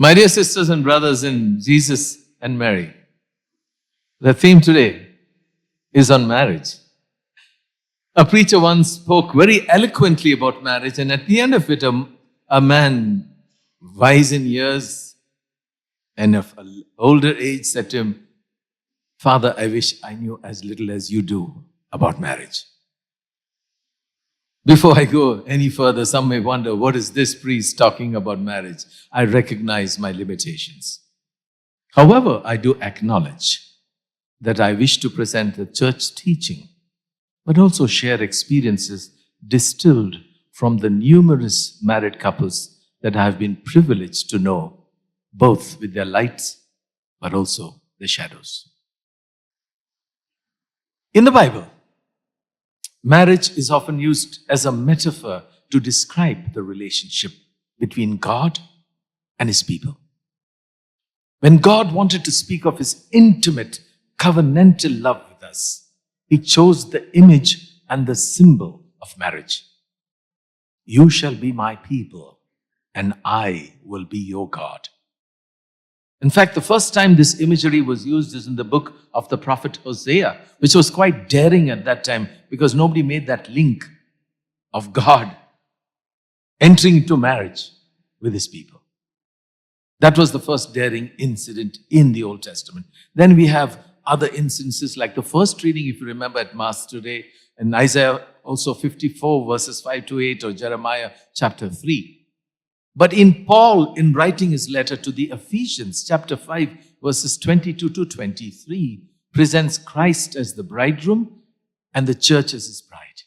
My dear sisters and brothers in Jesus and Mary, the theme today is on marriage. A preacher once spoke very eloquently about marriage, and at the end of it, a man wise in years and of an older age said to him, "Father, I wish I knew as little as you do about marriage." Before I go any further, some may wonder, what is this priest talking about marriage? I recognize my limitations. However, I do acknowledge that I wish to present the church teaching, but also share experiences distilled from the numerous married couples that I have been privileged to know, both with their lights, but also the shadows. In the Bible, marriage is often used as a metaphor to describe the relationship between God and His people. When God wanted to speak of His intimate, covenantal love with us, He chose the image and the symbol of marriage. "You shall be my people, and I will be your God." In fact, the first time this imagery was used is in the book of the prophet Hosea, which was quite daring at that time because nobody made that link of God entering into marriage with His people. That was the first daring incident in the Old Testament. Then we have other instances like the first reading, if you remember at Mass today, and Isaiah also 54 verses 5 to 8 or Jeremiah chapter 3. But in Paul, in writing his letter to the Ephesians, chapter 5, verses 22 to 23, presents Christ as the bridegroom and the church as His bride.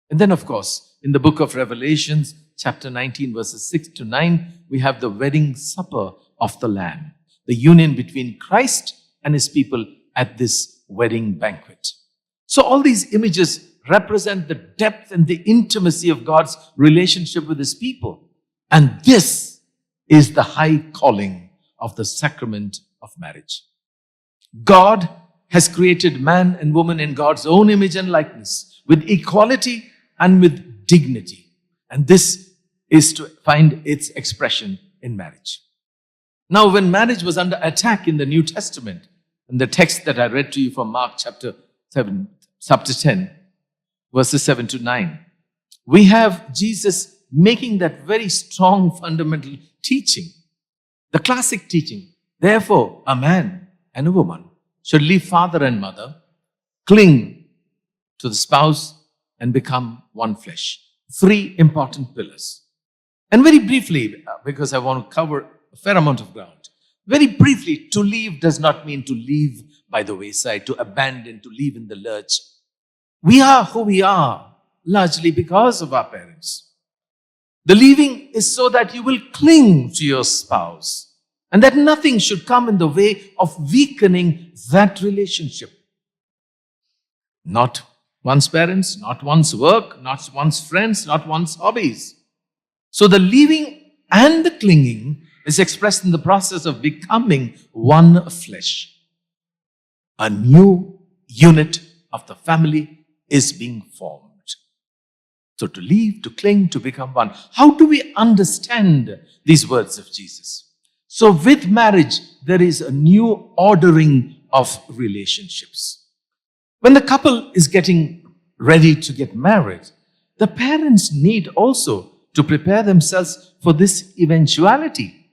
And then, of course, in the book of Revelations, chapter 19, verses 6 to 9, we have the wedding supper of the Lamb, the union between Christ and His people at this wedding banquet. So all these images represent the depth and the intimacy of God's relationship with His people. And this is the high calling of the sacrament of marriage. God has created man and woman in God's own image and likeness, with equality and with dignity. And this is to find its expression in marriage. Now, when marriage was under attack in the New Testament, in the text that I read to you from Mark chapter 10, verses 7 to 9, we have Jesus making that very strong fundamental teaching, the classic teaching. Therefore, a man and a woman should leave father and mother, cling to the spouse, and become one flesh. 3 important pillars. And very briefly, because I want to cover a fair amount of ground, very briefly, to leave does not mean to leave by the wayside, to abandon, to leave in the lurch. We are who we are, largely because of our parents. The leaving is so that you will cling to your spouse and that nothing should come in the way of weakening that relationship. Not one's parents, not one's work, not one's friends, not one's hobbies. So the leaving and the clinging is expressed in the process of becoming one flesh. A new unit of the family is being formed. So to leave, to cling, to become one. How do we understand these words of Jesus? So with marriage, there is a new ordering of relationships. When the couple is getting ready to get married, the parents need also to prepare themselves for this eventuality,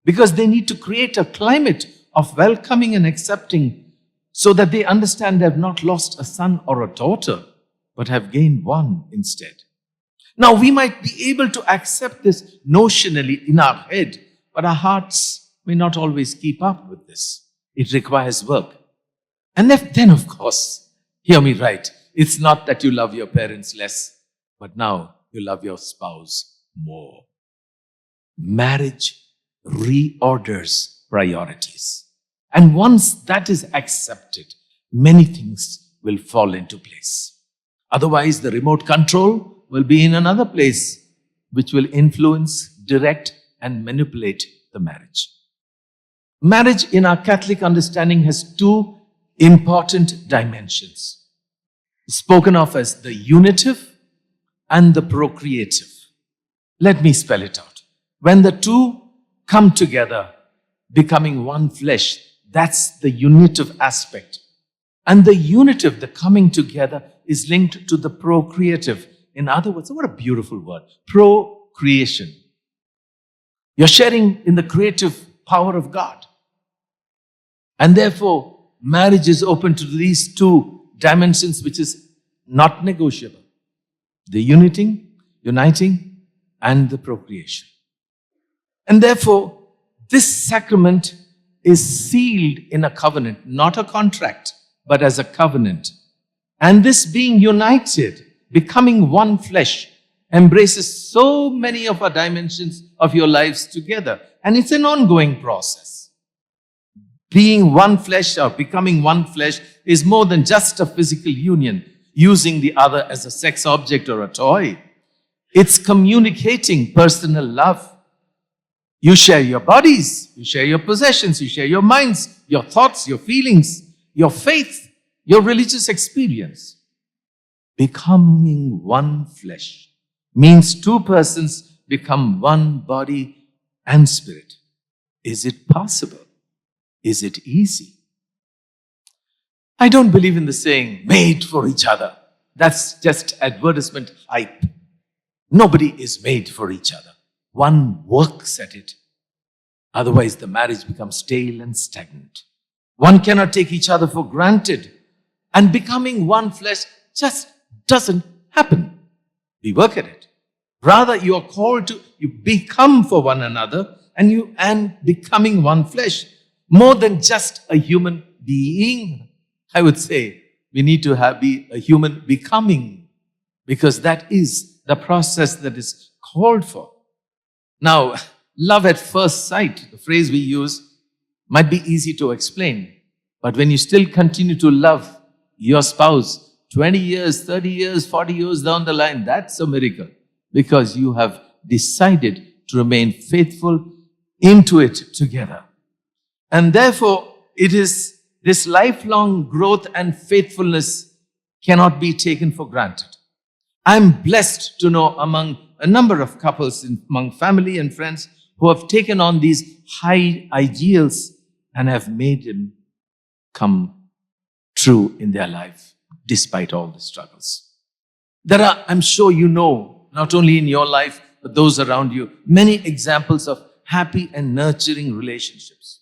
because they need to create a climate of welcoming and accepting so that they understand they have not lost a son or a daughter, but have gained one instead. Now, we might be able to accept this notionally in our head, but our hearts may not always keep up with this. It requires work. And then, of course, hear me right, it's not that you love your parents less, but now you love your spouse more. Marriage reorders priorities. And once that is accepted, many things will fall into place. Otherwise, the remote control will be in another place, which will influence, direct, and manipulate the marriage. Marriage, in our Catholic understanding, has 2 important dimensions, spoken of as the unitive and the procreative. Let me spell it out. When the 2 come together, becoming one flesh. That's the unitive aspect. And the unitive, the coming together, is linked to the procreative. In other words, what a beautiful word, procreation. You're sharing in the creative power of God. And therefore, marriage is open to these two dimensions, which is not negotiable. The uniting, and the procreation. And therefore, this sacrament is sealed in a covenant, not a contract, but as a covenant. And this being united, becoming one flesh, embraces so many of our dimensions of your lives together. And it's an ongoing process. Being one flesh or becoming one flesh is more than just a physical union, using the other as a sex object or a toy. It's communicating personal love. You share your bodies, you share your possessions, you share your minds, your thoughts, your feelings, your faith, your religious experience. Becoming one flesh means two persons become one body and spirit. Is it possible? Is it easy? I don't believe in the saying, made for each other. That's just advertisement hype. Nobody is made for each other. One works at it. Otherwise, the marriage becomes stale and stagnant. One cannot take each other for granted. And becoming one flesh just doesn't happen. We work at it. Rather, you are called to, you become for one another and becoming one flesh. More than just a human being, I would say, we need to be a human becoming, because that is the process that is called for. Now, love at first sight, the phrase we use, might be easy to explain. But when you still continue to love your spouse 20 years, 30 years, 40 years down the line, that's a miracle. Because you have decided to remain faithful into it together. And therefore, it is this lifelong growth and faithfulness cannot be taken for granted. I'm blessed to know among a number of couples, among family and friends, who have taken on these high ideals and have made them come true in their life, despite all the struggles. There are, I'm sure you know, not only in your life, but those around you, many examples of happy and nurturing relationships.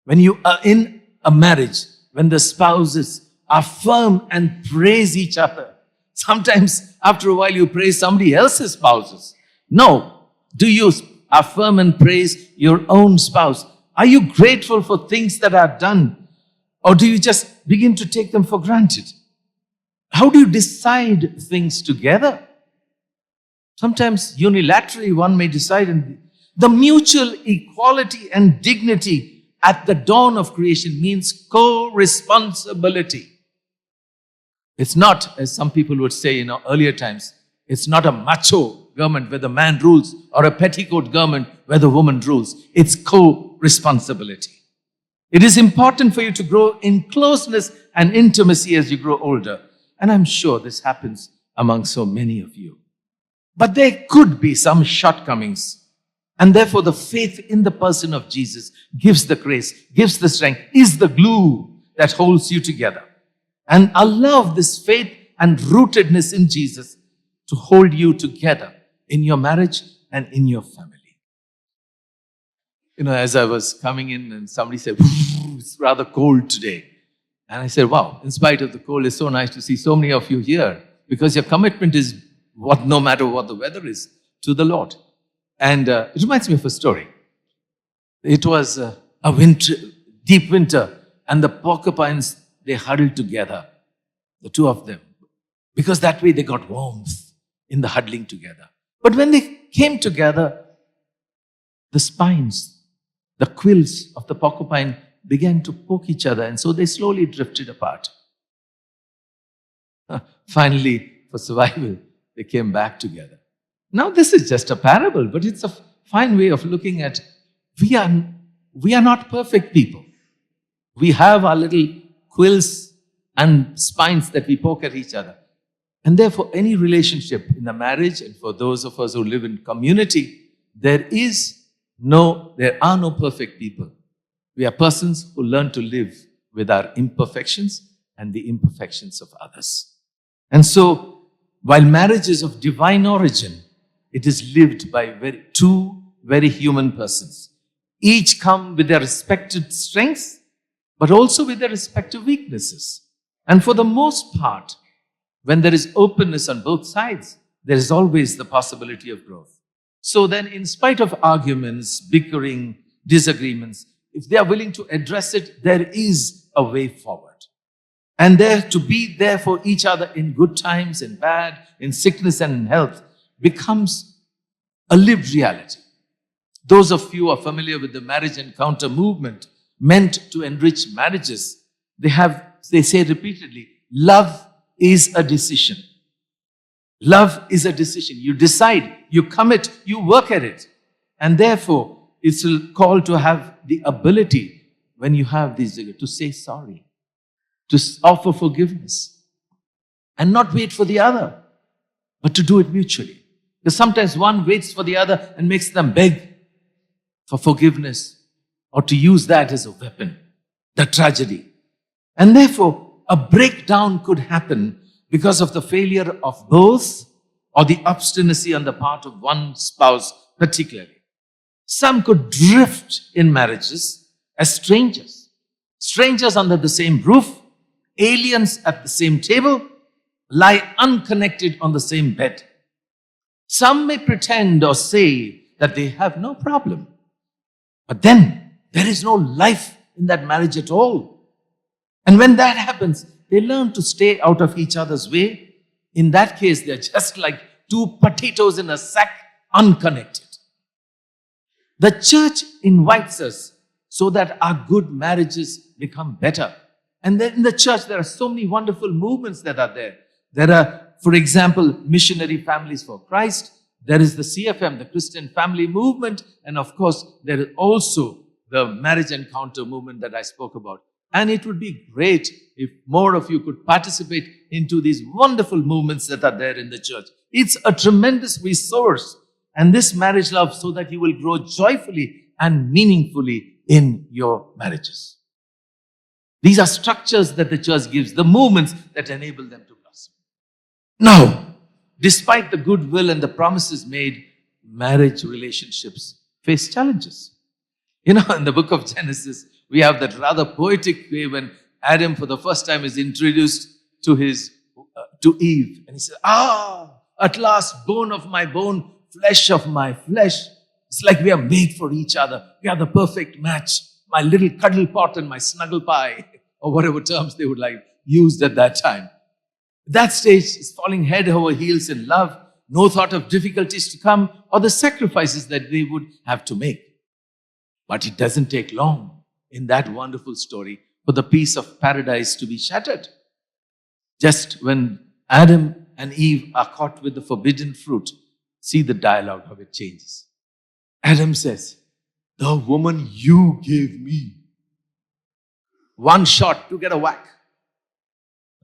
When you are in a marriage, when the spouses are firm and praise each other, sometimes after a while you praise somebody else's spouses. No, do you affirm and praise your own spouse? Are you grateful for things that are done? Or do you just begin to take them for granted? How do you decide things together? Sometimes unilaterally one may decide, and the mutual equality and dignity at the dawn of creation means co-responsibility. It's not, as some people would say in earlier times, it's not a macho government where the man rules or a petticoat government where the woman rules. It's co-responsibility. It is important for you to grow in closeness and intimacy as you grow older. And I'm sure this happens among so many of you. But there could be some shortcomings. And therefore, the faith in the person of Jesus gives the grace, gives the strength, is the glue that holds you together. And allow this faith and rootedness in Jesus to hold you together in your marriage and in your family. You know, as I was coming in and somebody said, it's rather cold today. And I said, wow, in spite of the cold, it's so nice to see so many of you here, because your commitment is what, no matter what the weather is, to the Lord. And it reminds me of a story. It was a winter, deep winter, and the porcupines, they huddled together, the two of them, because that way they got warmth in the huddling together. But when they came together, the spines, the quills of the porcupine began to poke each other, and so they slowly drifted apart. Finally, for survival, they came back together. Now, this is just a parable, but it's a fine way of looking at we are not perfect people. We have our little quills and spines that we poke at each other. And therefore, any relationship in a marriage, and for those of us who live in community, there is No, there are no perfect people. We are persons who learn to live with our imperfections and the imperfections of others. And so, while marriage is of divine origin, it is lived by two very human persons. Each come with their respective strengths, but also with their respective weaknesses. And for the most part, when there is openness on both sides, there is always the possibility of growth. So then, in spite of arguments, bickering, disagreements, if they are willing to address it, there is a way forward. And there to be there for each other in good times, in bad, in sickness and in health becomes a lived reality. Those of you who are familiar with the marriage encounter movement meant to enrich marriages, they say repeatedly, love is a decision. Love is a decision. You decide, you commit, you work at it. And therefore, it's a call to have the ability, when you have these, to say sorry, to offer forgiveness, and not wait for the other, but to do it mutually. Because sometimes one waits for the other and makes them beg for forgiveness, or to use that as a weapon, the tragedy. And therefore, a breakdown could happen because of the failure of both, or the obstinacy on the part of one spouse particularly. Some could drift in marriages as strangers. Strangers under the same roof, aliens at the same table, lie unconnected on the same bed. Some may pretend or say that they have no problem. But then there is no life in that marriage at all. And when that happens, they learn to stay out of each other's way. In that case, they're just like two potatoes in a sack, unconnected. The church invites us so that our good marriages become better. And then in the church, there are so many wonderful movements that are there. There are, for example, missionary families for Christ. There is the CFM, the Christian Family Movement. And of course, there is also the marriage encounter movement that I spoke about. And it would be great if more of you could participate into these wonderful movements that are there in the church. It's a tremendous resource. And this marriage love, so that you will grow joyfully and meaningfully in your marriages. These are structures that the church gives, the movements that enable them to blossom. Now, despite the goodwill and the promises made, marriage relationships face challenges. In the book of Genesis, we have that rather poetic way when Adam for the first time is introduced to Eve. And he says, at last, bone of my bone, flesh of my flesh. It's like we are made for each other. We are the perfect match. My little cuddle pot and my snuggle pie, or whatever terms they would like used at that time. That stage is falling head over heels in love, no thought of difficulties to come or the sacrifices that they would have to make. But it doesn't take long in that wonderful story for the peace of paradise to be shattered. Just when Adam and Eve are caught with the forbidden fruit, see the dialogue, how it changes. Adam says, "The woman you gave me." One shot to get a whack.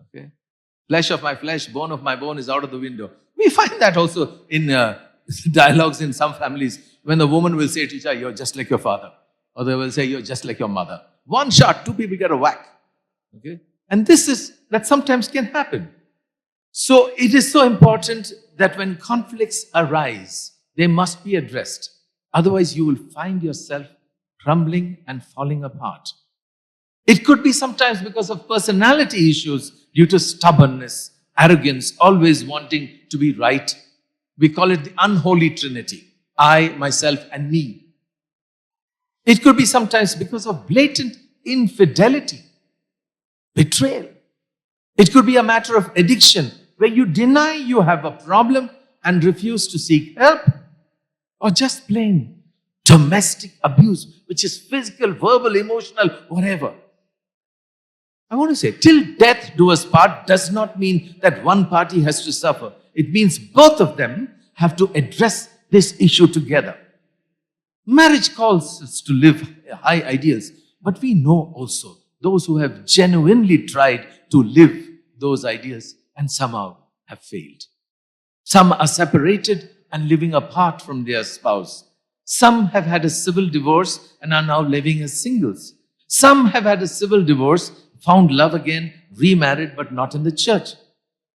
Okay? Flesh of my flesh, bone of my bone is out of the window. We find that also in dialogues in some families when the woman will say to each other, "You're just like your father." Or they will say, "You're just like your mother." One shot, two people get a whack. Okay? And that sometimes can happen. So it is so important that when conflicts arise, they must be addressed. Otherwise, you will find yourself crumbling and falling apart. It could be sometimes because of personality issues due to stubbornness, arrogance, always wanting to be right. We call it the unholy trinity. I, myself, and me. It could be sometimes because of blatant infidelity, betrayal. It could be a matter of addiction, where you deny you have a problem and refuse to seek help. Or just plain domestic abuse, which is physical, verbal, emotional, whatever. I want to say, till death do us part does not mean that one party has to suffer. It means both of them have to address this issue together. Marriage calls us to live high ideals, but we know also those who have genuinely tried to live those ideals and somehow have failed. Some are separated and living apart from their spouse. Some have had a civil divorce and are now living as singles. Some have had a civil divorce, found love again, remarried, but not in the church.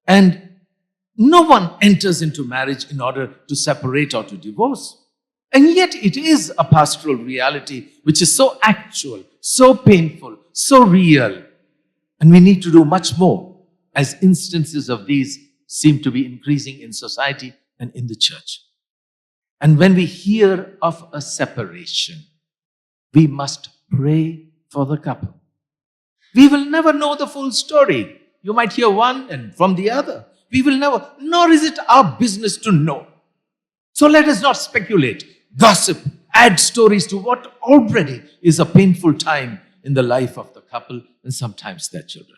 And no one enters into marriage in order to separate or to divorce. And yet it is a pastoral reality which is so actual, so painful, so real. And we need to do much more, as instances of these seem to be increasing in society and in the church. And when we hear of a separation, we must pray for the couple. We will never know the full story. You might hear one and from the other. We will never, nor is it our business to know. So let us not speculate, gossip, add stories to what already is a painful time in the life of the couple and sometimes their children.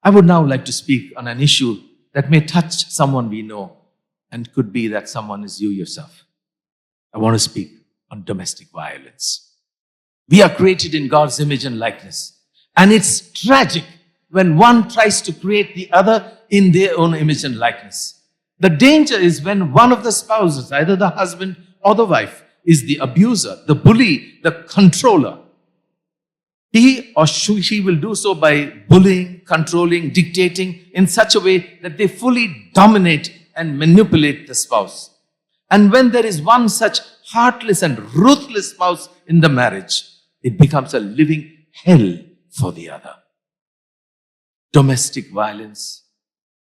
I would now like to speak on an issue that may touch someone we know, and could be that someone is you yourself. I want to speak on domestic violence. We are created in God's image and likeness. And it's tragic when one tries to create the other in their own image and likeness. The danger is when one of the spouses, either the husband or the wife, is the abuser, the bully, the controller. He or she will do so by bullying, controlling, dictating in such a way that they fully dominate and manipulate the spouse. And when there is one such heartless and ruthless spouse in the marriage, it becomes a living hell for the other. Domestic violence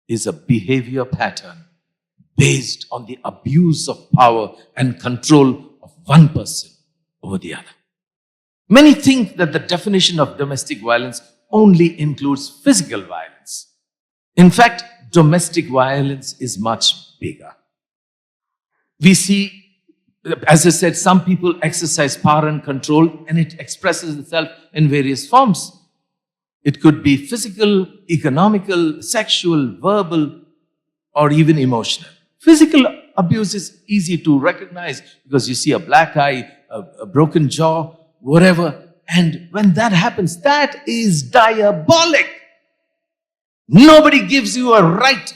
is a behavior pattern based on the abuse of power and control of one person over the other. Many think that the definition of domestic violence only includes physical violence. In fact, domestic violence is much bigger. We see, as I said, some people exercise power and control, and it expresses itself in various forms. It could be physical, economical, sexual, verbal, or even emotional. Physical abuse is easy to recognize because you see a black eye, a broken jaw, whatever. And when that happens, that is diabolic. Nobody gives you a right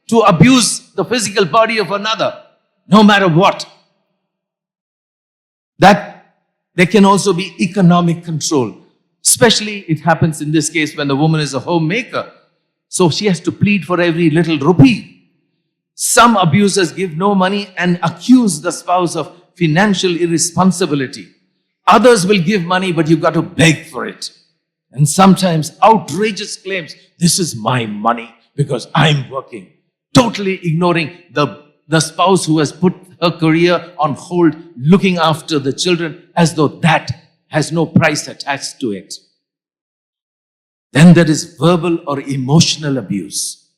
to abuse the physical body of another, no matter what. That there can also be economic control. Especially it happens in this case when the woman is a homemaker. So she has to plead for every little rupee. Some abusers give no money and accuse the spouse of financial irresponsibility. Others will give money, but you've got to beg for it. And sometimes outrageous claims, this is my money because I'm working. Totally ignoring the spouse who has put her career on hold, looking after the children as though that has no price attached to it. Then there is verbal or emotional abuse.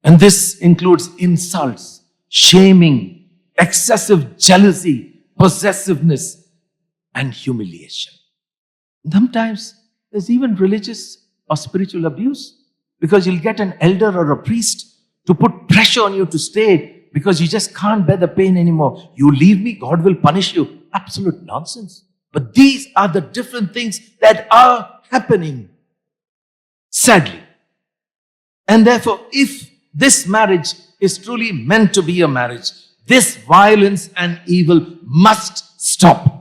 And this includes insults, shaming, excessive jealousy, possessiveness, and humiliation. Sometimes there's even religious or spiritual abuse because you'll get an elder or a priest to put pressure on you to stay because you just can't bear the pain anymore. You leave me, God will punish you. Absolute nonsense. But these are the different things that are happening, sadly. And therefore, if this marriage is truly meant to be a marriage, this violence and evil must stop.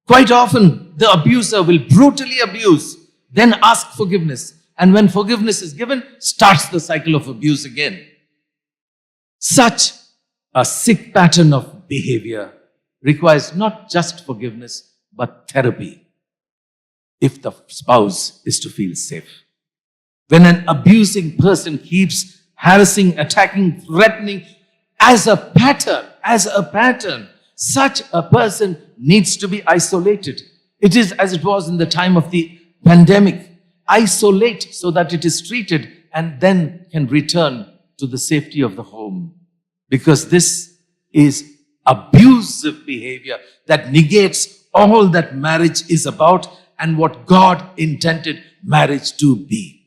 Quite often, the abuser will brutally abuse, then ask forgiveness. And when forgiveness is given, starts the cycle of abuse again. Such a sick pattern of behavior requires not just forgiveness, but therapy, if the spouse is to feel safe. When an abusing person keeps harassing, attacking, threatening as a pattern, such a person needs to be isolated. It is as it was in the time of the pandemic. Isolate so that it is treated and then can return to the safety of the home. Because this is abusive behavior that negates all that marriage is about and what God intended marriage to be.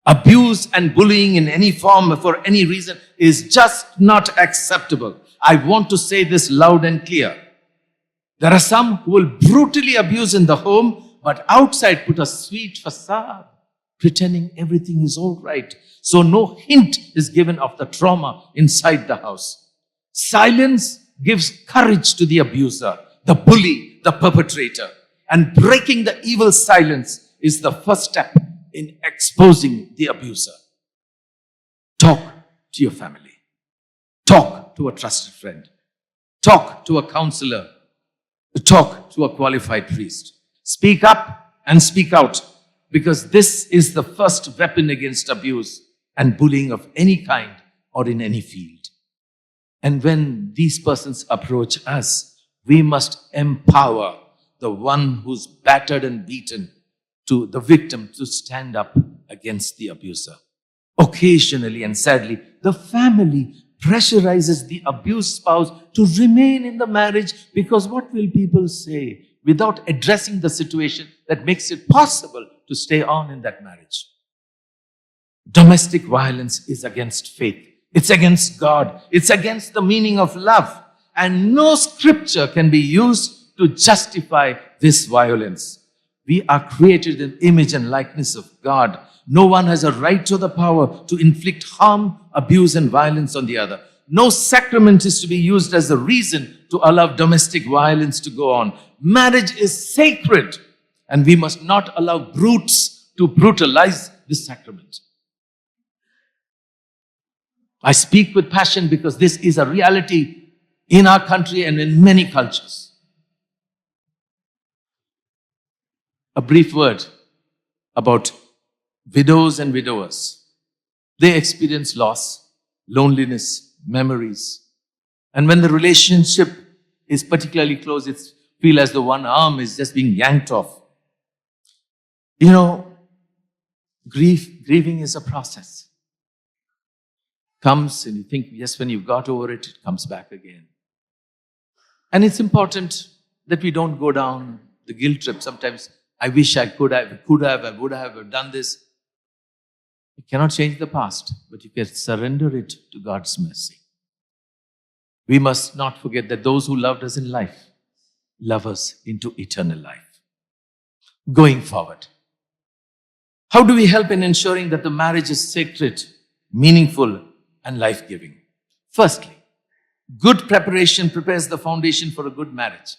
Abuse and bullying in any form for any reason is just not acceptable. I want to say this loud and clear. There are some who will brutally abuse in the home, but outside put a sweet facade, pretending everything is all right. So no hint is given of the trauma inside the house. Silence gives courage to the abuser, the bully, the perpetrator. And breaking the evil silence is the first step in exposing the abuser. Talk to your family. Talk to a trusted friend. Talk to a counselor. Talk to a qualified priest. Speak up and speak out, because this is the first weapon against abuse and bullying of any kind or in any field. And when these persons approach us, we must empower the one who's battered and beaten, to the victim, to stand up against the abuser. Occasionally and sadly, the family pressurizes the abused spouse to remain in the marriage because what will people say, without addressing the situation that makes it possible to stay on in that marriage. Domestic violence is against faith. It's against God. It's against the meaning of love. And no scripture can be used to justify this violence. We are created in image and likeness of God. No one has a right to the power to inflict harm, abuse, and violence on the other. No sacrament is to be used as a reason to allow domestic violence to go on. Marriage is sacred, and we must not allow brutes to brutalize this sacrament. I speak with passion because this is a reality in our country and in many cultures. A brief word about widows and widowers. They experience loss, loneliness, memories. And when the relationship is particularly close, it feels as though one arm is just being yanked off. You know, grieving is a process. Comes and you think, yes, when you've got over it, it comes back again. And it's important that we don't go down the guilt trip. Sometimes, I wish I would have done this. You cannot change the past, but you can surrender it to God's mercy. We must not forget that those who loved us in life love us into eternal life. Going forward, how do we help in ensuring that the marriage is sacred, meaningful, and life-giving? Firstly, good preparation prepares the foundation for a good marriage.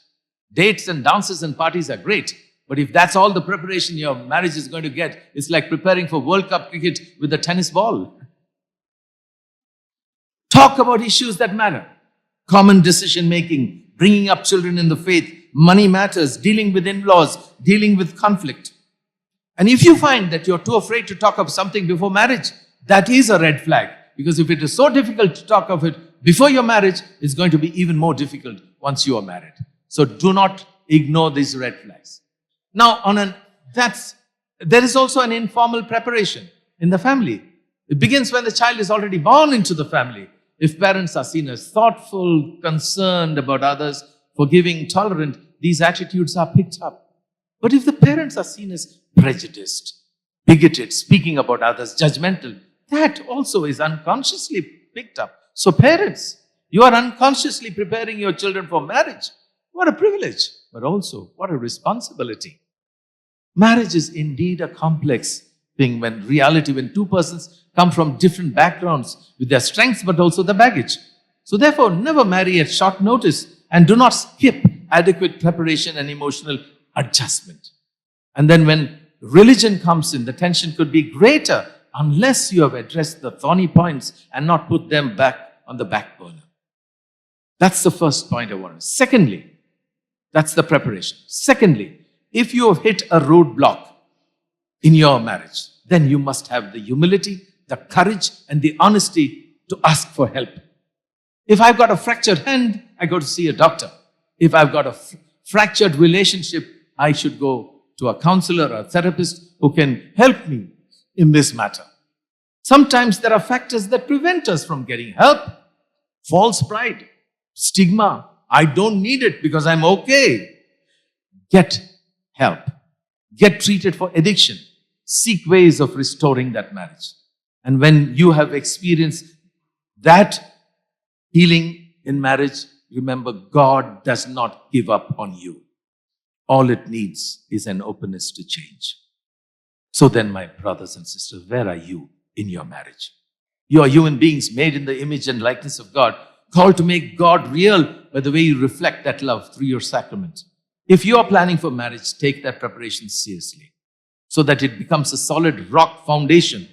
Dates and dances and parties are great, but if that's all the preparation your marriage is going to get, it's like preparing for World Cup cricket with a tennis ball. Talk about issues that matter. Common decision-making, bringing up children in the faith, money matters, dealing with in-laws, dealing with conflict. And if you find that you're too afraid to talk of something before marriage, that is a red flag. Because if it is so difficult to talk of it before your marriage, it's going to be even more difficult once you are married. So do not ignore these red flags. Now, there is also an informal preparation in the family. It begins when the child is already born into the family. If parents are seen as thoughtful, concerned about others, forgiving, tolerant, these attitudes are picked up. But if the parents are seen as prejudiced, bigoted, speaking about others, judgmental, that also is unconsciously picked up. So parents, you are unconsciously preparing your children for marriage. What a privilege, but also what a responsibility. Marriage is indeed a complex thing when two persons come from different backgrounds with their strengths but also the baggage. So therefore, never marry at short notice and do not skip adequate preparation and emotional adjustment. And then when religion comes in, the tension could be greater unless you have addressed the thorny points and not put them back on the back burner. That's the first point I want. Secondly, that's the preparation. Secondly, if you have hit a roadblock in your marriage, then you must have the humility, the courage, and the honesty to ask for help. If I've got a fractured hand, I go to see a doctor. If I've got a fractured relationship, I should go to a counselor or a therapist who can help me in this matter. Sometimes there are factors that prevent us from getting help. False pride, stigma. I don't need it because I'm okay. Get help. Get treated for addiction. Seek ways of restoring that marriage. And when you have experienced that healing in marriage, remember, God does not give up on you. All it needs is an openness to change. So then, my brothers and sisters, where are you in your marriage? You are human beings made in the image and likeness of God, called to make God real by the way you reflect that love through your sacrament. If you are planning for marriage, take that preparation seriously so that it becomes a solid rock foundation.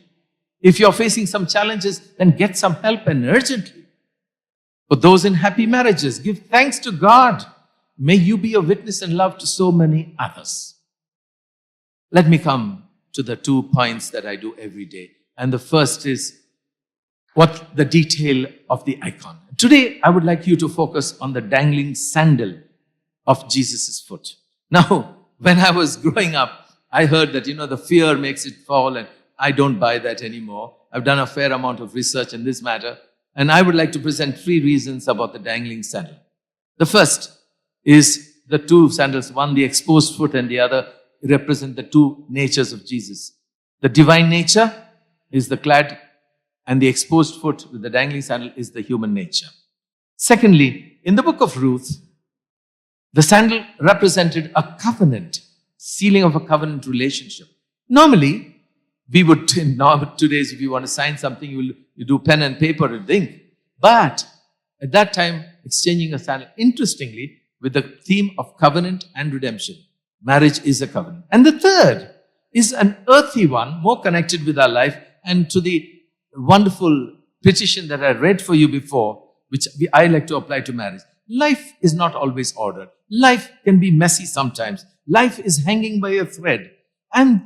If you're facing some challenges, then get some help and urgently. For those in happy marriages, give thanks to God. May you be a witness and love to so many others. Let me come to the 2 points that I do every day. And the first is what the detail of the icon. Today, I would like you to focus on the dangling sandal of Jesus' foot. Now, when I was growing up, I heard that, the fear makes it fall, and I don't buy that anymore. I've done a fair amount of research in this matter, and I would like to present 3 reasons about the dangling sandal. The first is the 2 sandals, one the exposed foot and the other represent the 2 natures of Jesus. The divine nature is the clad, and the exposed foot with the dangling sandal is the human nature. Secondly, in the book of Ruth, the sandal represented a covenant, sealing of a covenant relationship. Normally, we would, in today's, if you want to sign something, you do pen and paper and ink. But at that time, exchanging a sandal, interestingly, with the theme of covenant and redemption. Marriage is a covenant. And the third is an earthy one, more connected with our life, and to the wonderful petition that I read for you before, which I like to apply to marriage. Life is not always ordered. Life can be messy sometimes. Life is hanging by a thread. And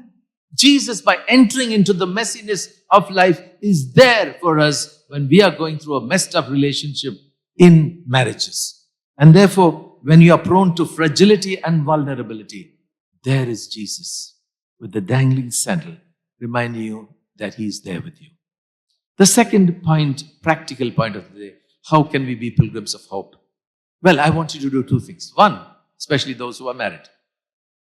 Jesus, by entering into the messiness of life, is there for us when we are going through a messed up relationship in marriages. And therefore, when you are prone to fragility and vulnerability, there is Jesus with the dangling sandal, reminding you that He is there with you. The second point, practical point of the day, how can we be pilgrims of hope? Well, I want you to do 2 things. One, especially those who are married.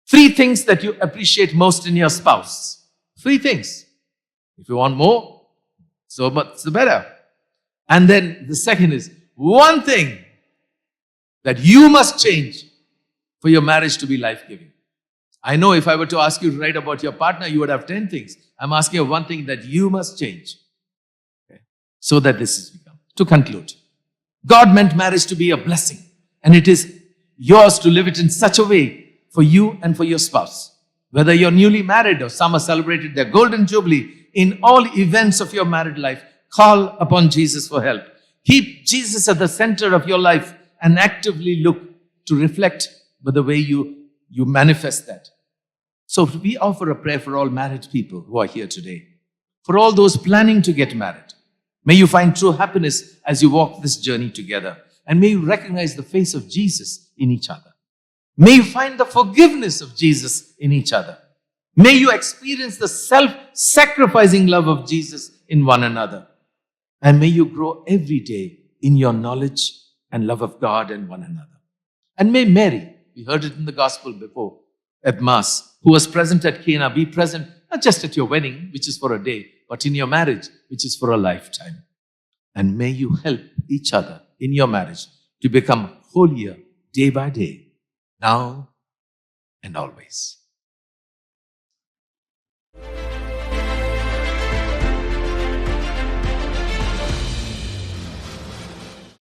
3 things that you appreciate most in your spouse. 3 things. If you want more, so much the better. And then the second is 1 thing that you must change for your marriage to be life-giving. I know if I were to ask you to write about your partner, you would have 10 things. I'm asking you 1 thing that you must change. Okay. So that this is become. To conclude, God meant marriage to be a blessing, and it is yours to live it in such a way for you and for your spouse. Whether you're newly married or some have celebrated their golden jubilee, in all events of your married life, call upon Jesus for help. Keep Jesus at the center of your life and actively look to reflect by the way you manifest that. So we offer a prayer for all married people who are here today. For all those planning to get married. May you find true happiness as you walk this journey together. And may you recognize the face of Jesus in each other. May you find the forgiveness of Jesus in each other. May you experience the self-sacrificing love of Jesus in one another. And may you grow every day in your knowledge and love of God and one another. And may Mary, we heard it in the gospel before at Mass, who was present at Cana, be present not just at your wedding, which is for a day, but in your marriage, which is for a lifetime. And may you help each other in your marriage to become holier day by day, now and always.